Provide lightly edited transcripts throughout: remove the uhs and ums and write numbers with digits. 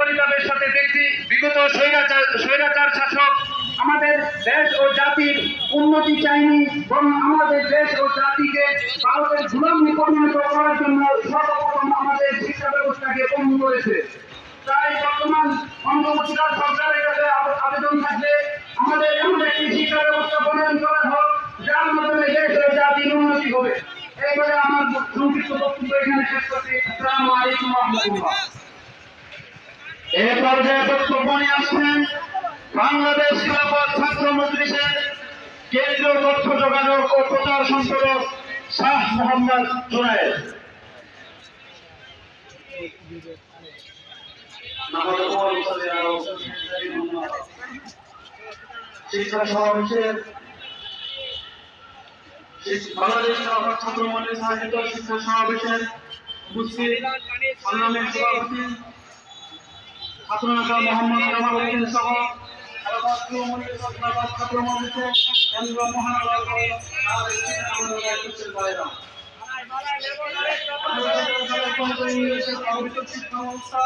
পরিতাপের সাথে দেখছি বিগত স্বৈরাচার শাসক আমাদের দেশ ও জাতির উন্নতি চায়নি, বরং আমাদের দেশ ও জাতিকে ভারতের গোলামে পরিণত করার জন্য সর্বপ্রথম আমাদের শিক্ষা ব্যবস্থাকে বন্ধ করেছে। তাই বর্তমান অন্তর্বর্তীকালীন সরকারের কাছে আবেদন থাকবে আমাদের এমন একটি শিক্ষা ব্যবস্থা প্রণয়ন করা হোক যার মাধ্যমে দেশ ও জাতির উন্নতি হবে। এইভাবে আমার সংক্ষিপ্ত বক্তব্য এখানে শেষ করছি। আসসালামু আলাইকুম ওয়া রাহমাতুল্লাহ। এ পর্যায়ে বক্তব্য নিয়ে আসছেন বাংলাদেশ খেলাফত ছাত্র মজলিসের কেন্দ্রীয় তথ্য যোগাযোগ ও প্রচার সম্পাদক শাহ মোহাম্মদ জুনায়েদ। শিক্ষা সমাবেশের বাংলাদেশ খেলাফত ছাত্র মজলিস আয়োজিত শিক্ষা সমাবেশের উপস্থিত সংগ্রামের সভাপতি ছাত্রনেতা মোহাম্মদ কামাল উদ্দিন সহ ছাত্র মজলিসের কেন্দ্র মহানগর শিক্ষা ব্যবস্থা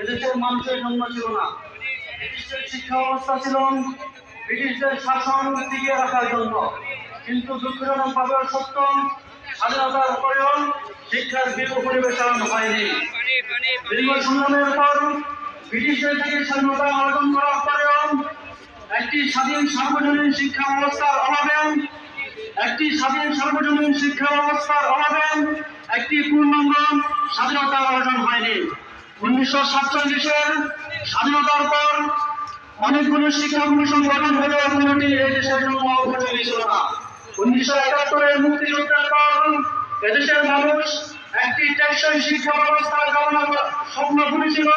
এদেশের মানুষের জন্য ছিল না। ব্রিটিশের শিক্ষা ব্যবস্থা ছিল ব্রিটিশদের শাসন টিকিয়ে রাখার জন্য, কিন্তু দুঃখজনকভাবে সত্য স্বাধীনতার পরেও শিক্ষার বিপুল পরিবেশন হয়নি। দীর্ঘ সংগ্রামের পর ব্রিটিশদের থেকে স্বাধীনতা অর্জন করার পরেও একটি স্বাধীন সার্বজনীন শিক্ষা ব্যবস্থার অভাবে একটি পূর্ণাঙ্গ স্বাধীনতা অর্জন হয়নি। 1947-এর স্বাধীনতার পর অনেকগুলো শিক্ষা কমিশন গঠন হলেও কোনোটি এই দেশের জন্য উপযোগী ছিল না। 1971-এর মুক্তিযুদ্ধের পর এদেশের মানুষ একটি টেকসই শিক্ষা ব্যবস্থার স্বপ্ন বুনেছিল।